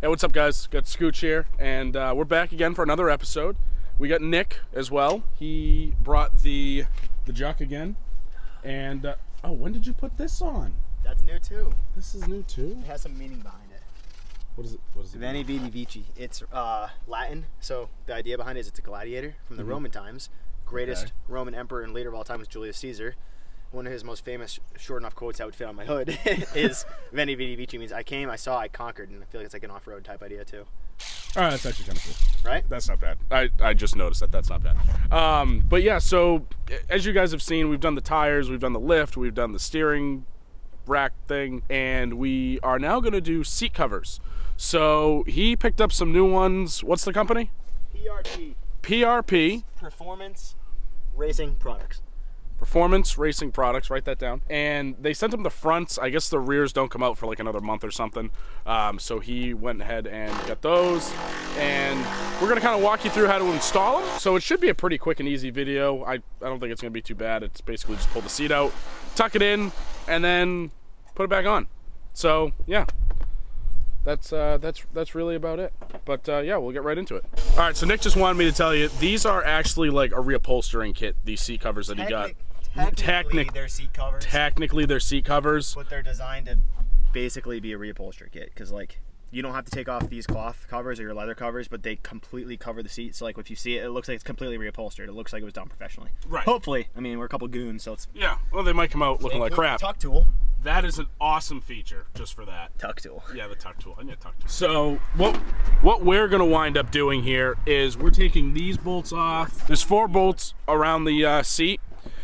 Hey, what's up, guys? Got Scooch here, and we're back again for another episode. We got Nick as well. He brought the Juck again, and oh, when did you put this on? That's new too. This is new too? It has some meaning behind it. What is it? What is it? Veni Vidi Vici. It's Latin, so the idea behind it is it's a gladiator from the Roman times. Greatest Roman emperor and leader of all time was Julius Caesar. One of his most famous short enough quotes I would fit on my hood is Veni Vidi Vici, means I came, I saw, I conquered, and I feel like it's like an off-road type idea too. Oh, that's actually kind of cool. Right? That's not bad. I just noticed that. That's not bad. But yeah, so as you guys have seen, we've done the tires, we've done the lift, we've done the steering rack thing, and we are now going to do seat covers. So he picked up some new ones. What's the company? PRP. PRP. Performance Racing Products. Performance Racing Products, write that down. And they sent him the fronts. I guess the rears don't come out for like another month or something. So he went ahead and got those. And we're gonna kind of walk you through how to install them. So it should be a pretty quick and easy video. I don't think it's gonna be too bad. It's basically just pull the seat out, tuck it in, and then put it back on. So yeah. That's really about it. But yeah, we'll get right into it. All right, so Nick just wanted me to tell you, these are actually like a reupholstering kit, these seat covers that he got. Technically, they're seat covers. Technically, they're seat covers. But they're designed to basically be a reupholstery kit, because like, you don't have to take off these cloth covers or your leather covers, but they completely cover the seat. So like, if you see it, it looks like it's completely reupholstered. It looks like it was done professionally. Right. Hopefully. I mean, we're a couple goons, so it's... Yeah, well, they might come out looking like crap. Tuck tool. That is an awesome feature, just for that. Tuck tool. Yeah, the tuck tool. I need a tuck tool. So what we're gonna wind up doing here is we're taking these bolts off. There's 4 bolts around the seat.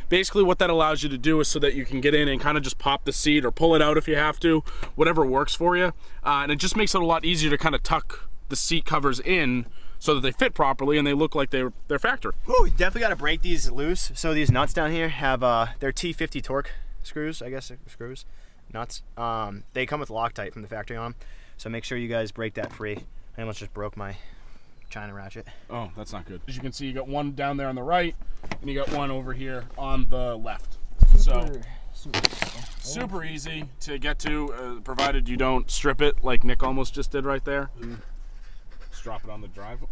Basically what that allows you to do is so that you can get in and kind of just pop the seat or pull it out if you have to, whatever works for you. And it just makes it a lot easier to kind of tuck the seat covers in so that they fit properly and they look like they're factory. Ooh, you definitely gotta break these loose. So these nuts down here have they're T50 torque screws, I guess, screws, nuts. They come with Loctite from the factory on them. So make sure you guys break that free. I almost just broke my China ratchet. Oh, that's not good. As you can see, you got one down there on the right, and you got one over here on the left. Super easy to get to, provided you don't strip it like Nick almost just did right there. Just drop it on the driveway.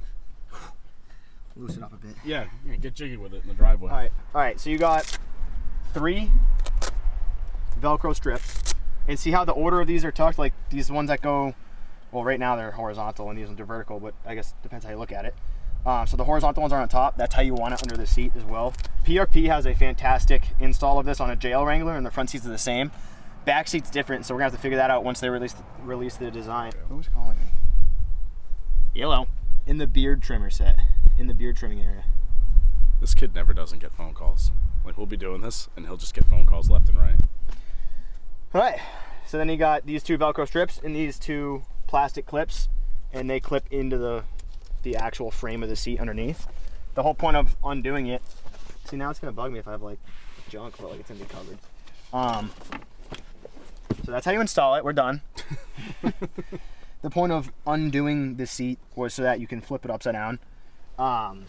Loosen up a bit. Yeah, get jiggy with it in the driveway. All right. So you got 3 Velcro strips, and see how the order of these are tucked. Like these ones that go, well, right now they're horizontal and these ones are vertical, but I guess it depends how you look at it. So the horizontal ones are on top. That's how you want it under the seat as well. PRP has a fantastic install of this on a jail Wrangler, and the front seats are the same. Back seat's different, so we're gonna have to figure that out once they release the design. Who's calling me? Yellow. In the beard trimmer set, in the beard trimming area. This kid never doesn't get phone calls. Like, we'll be doing this, and he'll just get phone calls left and right. All right, so then you got these 2 Velcro strips and these 2 plastic clips, and they clip into the actual frame of the seat underneath. The whole point of undoing it, see, now it's gonna bug me if I have like junk, but like it's gonna be covered. So that's how you install it. We're done. The point of undoing the seat was so that you can flip it upside down. I'm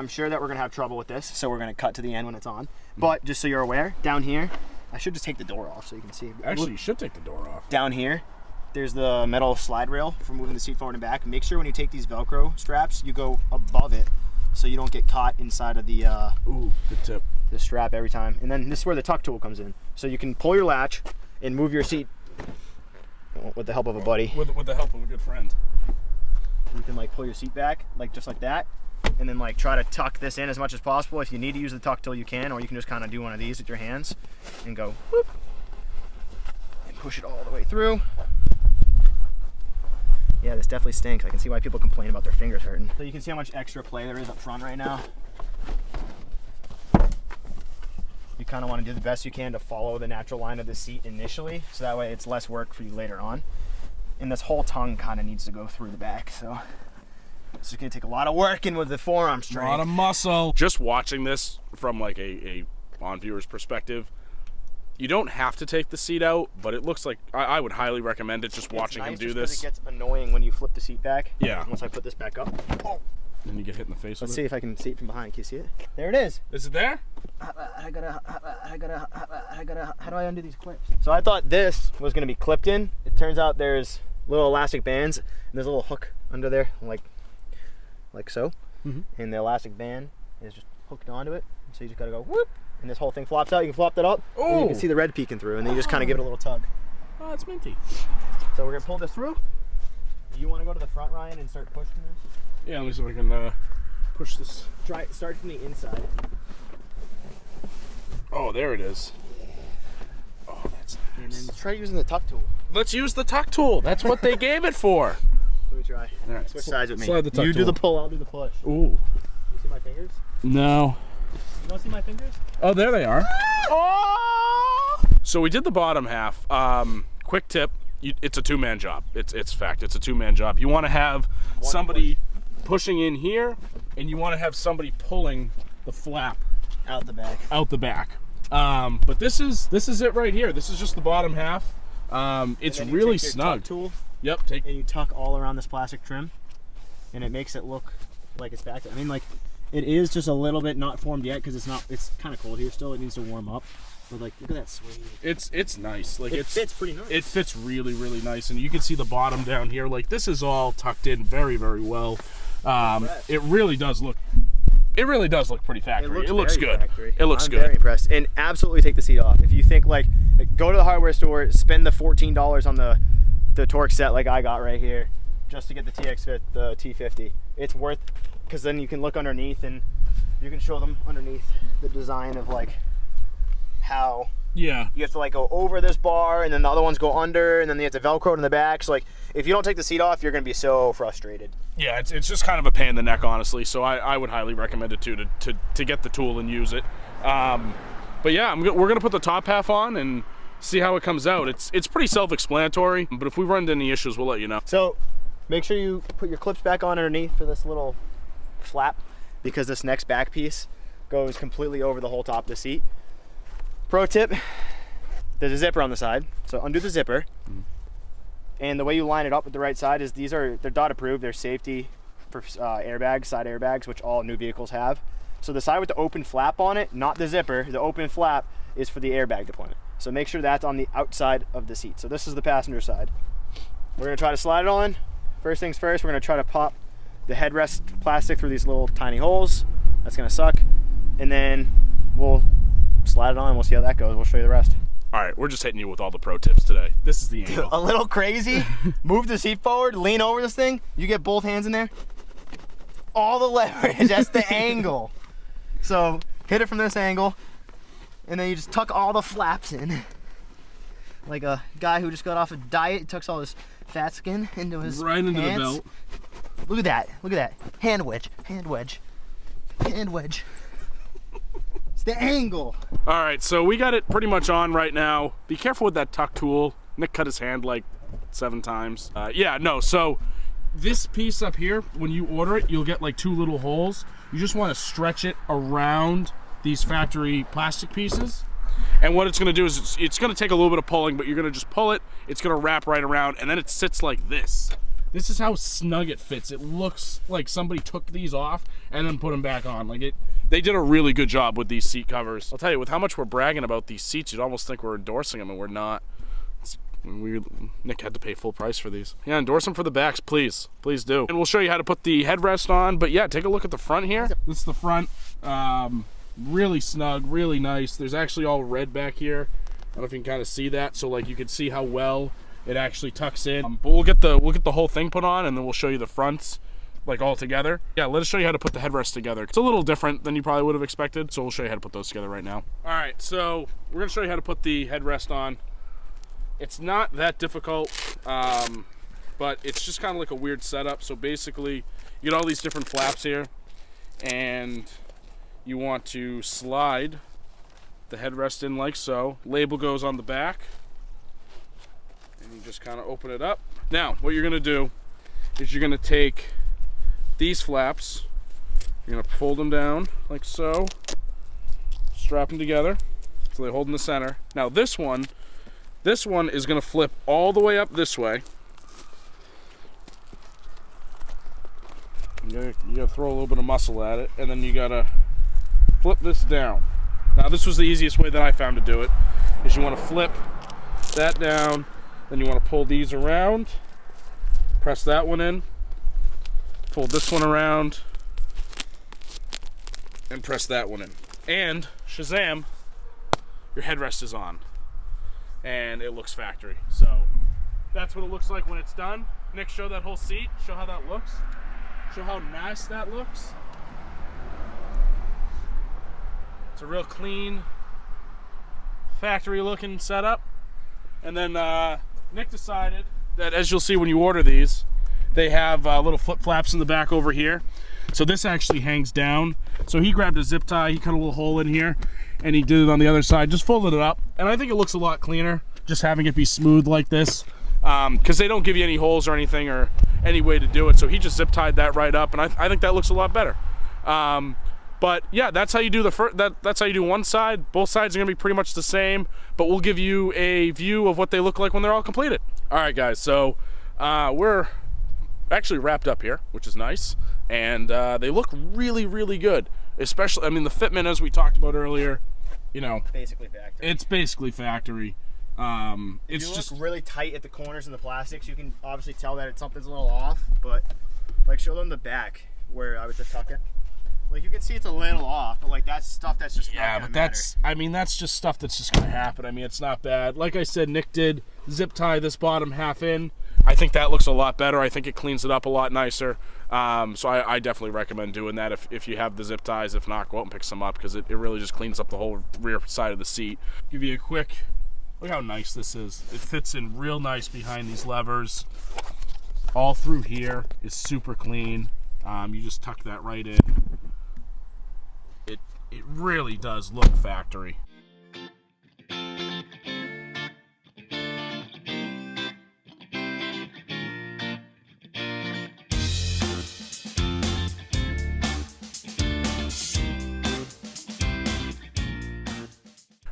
sure that we're gonna have trouble with this, so we're gonna cut to the end when it's on. But just so you're aware, down here, I should just take the door off so you can see. Actually, you should take the door off. Down here, there's the metal slide rail for moving the seat forward and back. Make sure when you take these Velcro straps, you go above it so you don't get caught inside of the ooh, good tip. The strap every time. And then this is where the tuck tool comes in. So you can pull your latch and move your seat with the help of a buddy. With the help of a good friend. You can like pull your seat back, like just like that, and then like try to tuck this in as much as possible. If you need to use the tuck tool, you can, or you can just kind of do one of these with your hands and go whoop, and push it all the way through. Yeah, this definitely stinks. I can see why people complain about their fingers hurting. So you can see how much extra play there is up front right now. You kind of want to do the best you can to follow the natural line of the seat initially, so that way it's less work for you later on. And this whole tongue kind of needs to go through the back, so it's gonna take a lot of working with the forearm strength. A lot of muscle. Just watching this from like a on viewer's perspective, you don't have to take the seat out, but it looks like I would highly recommend it. Just watching him do this. It gets annoying when you flip the seat back. Yeah. Once I put this back up. Oh. And you get hit in the face. Let's see if I can see it from behind. Can you see it? There it is. Is it there? How do I undo these clips? So I thought this was gonna be clipped in. It turns out there's little elastic bands, and there's a little hook under there, like so. Mm-hmm. And the elastic band is just hooked onto it. So you just gotta go whoop, and this whole thing flops out. You can flop that up, and you can see the red peeking through, and then you just kind of give it a little tug. Oh, it's minty. So we're gonna pull this through. You want to go to the front, Ryan, and start pushing this? Yeah, let me see if I can push this. Start from the inside. Oh, there it is. Oh, that's nice. And then try using the tuck tool. Let's use the tuck tool. That's what they gave it for. Let me try. All right, Switch sides with me. Slide the tuck you tool. do the pull, I'll do the push. Ooh. You see my fingers? No. You don't see my fingers? Oh, there they are. Oh! So we did the bottom half. Quick tip. It's a two-man job. It's fact. It's a two-man job. You want to have somebody pushing in here, and you want to have somebody pulling the flap out the back. But this is it right here. This is just the bottom half. It's really snug. Tool, yep. and you tuck all around this plastic trim, and it makes it look like it's back. I mean, like, it is just a little bit not formed yet because it's kind of cold here still. It needs to warm up. But like, look at that suede. It's nice. Like it fits pretty nice. It fits really, really nice, and you can see the bottom down here. Like, this is all tucked in very, very well. It really does look. It really does look pretty factory. It looks good. Factory. It looks good. I'm very impressed. And absolutely take the seat off. If you think like go to the hardware store, spend the $14 on the torque set like I got right here, just to get the the T50. It's worth, because then you can look underneath and you can show them underneath the design of like how you have to like go over this bar, and then the other ones go under, and then you have to Velcro it in the back. So like, if you don't take the seat off, you're gonna be so frustrated. Yeah, it's just kind of a pain in the neck, honestly. So I would highly recommend it too, to get the tool and use it. But yeah, we're gonna put the top half on and see how it comes out. It's pretty self-explanatory, but if we run into any issues, we'll let you know. So make sure you put your clips back on underneath for this little flap, because this next back piece goes completely over the whole top of the seat. Pro tip, there's a zipper on the side, so undo the zipper. And the way you line it up with the right side is they're DOT approved, they're safety for airbags, side airbags, which all new vehicles have. So the side with the open flap on it, not the zipper, the open flap is for the airbag deployment. So make sure that's on the outside of the seat. So this is the passenger side. We're gonna try to slide it on. First things first, we're gonna try to pop the headrest plastic through these little tiny holes. That's gonna suck. And then we'll slide it on and we'll see how that goes. We'll show you the rest. All right, we're just hitting you with all the pro tips today. This is the angle. A little crazy. Move the seat forward, lean over this thing. You get both hands in there. All the leverage, that's the angle. So hit it from this angle, and then you just tuck all the flaps in. Like a guy who just got off a diet, tucks all his fat skin into his right into pants. the belt. Look at that, look at that. Hand wedge, hand wedge, hand wedge. It's the angle. All right, so we got it pretty much on right now. Be careful with that tuck tool. Nick cut his hand like 7 times. So this piece up here, when you order it, you'll get like 2 little holes. You just want to stretch it around these factory plastic pieces. And what it's going to do is it's going to take a little bit of pulling, but you're going to just pull it. It's going to wrap right around, and then it sits like this. This is how snug it fits. It looks like somebody took these off and then put them back on. They did a really good job with these seat covers. I'll tell you, with how much we're bragging about these seats, you'd almost think we're endorsing them, and we're not. Nick had to pay full price for these. Yeah, endorse them for the backs, please. Please do. And we'll show you how to put the headrest on. But yeah, take a look at the front here. This is the front. Really snug, really nice. There's actually all red back here. I don't know if you can kind of see that. So like you can see how well it actually tucks in. But we'll get the whole thing put on, and then we'll show you the fronts like all together. Yeah, let us show you how to put the headrest together. It's a little different than you probably would have expected, so we'll show you how to put those together right now. All right, so we're gonna show you how to put the headrest on. It's not that difficult, but it's just kind of like a weird setup. So basically, you get all these different flaps here, and you want to slide the headrest in like so. Label goes on the back, and you just kind of open it up. Now, what you're gonna do is you're gonna take these flaps, you're gonna fold them down like so, strap them together so they hold in the center. Now this one is gonna flip all the way up this way. You gotta throw a little bit of muscle at it, and then you gotta flip this down. Now this was the easiest way that I found to do it, is you wanna flip that down, then you wanna pull these around, Press that one in. Fold this one around. And press that one in. And, shazam, your headrest is on. And it looks factory. So, that's what it looks like when it's done. Nick, show that whole seat. Show how that looks. Show how nice that looks. It's a real clean, factory looking setup. And then Nick decided that, as you'll see when you order these, they have little flip flaps in the back over here. So this actually hangs down. So he grabbed a zip tie, he cut a little hole in here, and he did it on the other side, just folded it up. And I think it looks a lot cleaner, just having it be smooth like this. Because they don't give you any holes or anything or any way to do it. So he just zip tied that right up, and I think that looks a lot better. But yeah, that's how you do that's how you do one side. Both sides are gonna be pretty much the same, but we'll give you a view of what they look like when they're all completed. All right, guys, so we're actually wrapped up here, which is nice, and they look really, really good. Especially, I mean, the fitment, as we talked about earlier, you know, Basically factory. it's basically factory. It's you just look really tight at the corners and the plastics. You can obviously tell that something's a little off, but like show them the back where I was just tucking. Like you can see it's a little off, but like that's stuff that's just not gonna matter. I mean, that's just stuff that's just gonna happen. I mean, it's not bad. Like I said, Nick did zip tie this bottom half in. I think that looks a lot better. I think it cleans it up a lot nicer. So I definitely recommend doing that if you have the zip ties. If not, go out and pick some up, because it really just cleans up the whole rear side of the seat. Give you a quick look how nice this is. It fits in real nice behind these levers. All through here is super clean. You just tuck that right in. It really does look factory.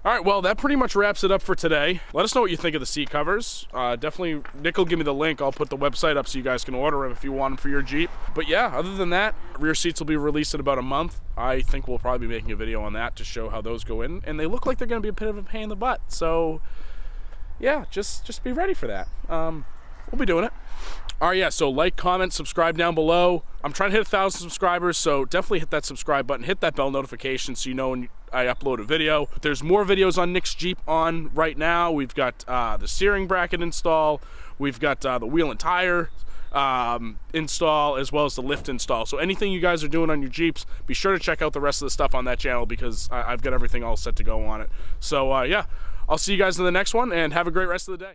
All right, well, that pretty much wraps it up for today. Let us know what you think of the seat covers. Definitely, Nick will give me the link. I'll put the website up so you guys can order them if you want them for your Jeep. But yeah, other than that, rear seats will be released in about a month. I think we'll probably be making a video on that to show how those go in. And they look like they're gonna be a bit of a pain in the butt. So yeah, just be ready for that. We'll be doing it. All right, yeah, so like, comment, subscribe down below. I'm trying to hit 1,000 subscribers, so definitely hit that subscribe button, hit that bell notification so you know when I upload a video. There's more videos on Nick's Jeep on right now. We've got the steering bracket install, we've got the wheel and tire install, as well as the lift install. So anything you guys are doing on your Jeeps, be sure to check out the rest of the stuff on that channel, because I've got everything all set to go on it. So yeah, I'll see you guys in the next one, and have a great rest of the day.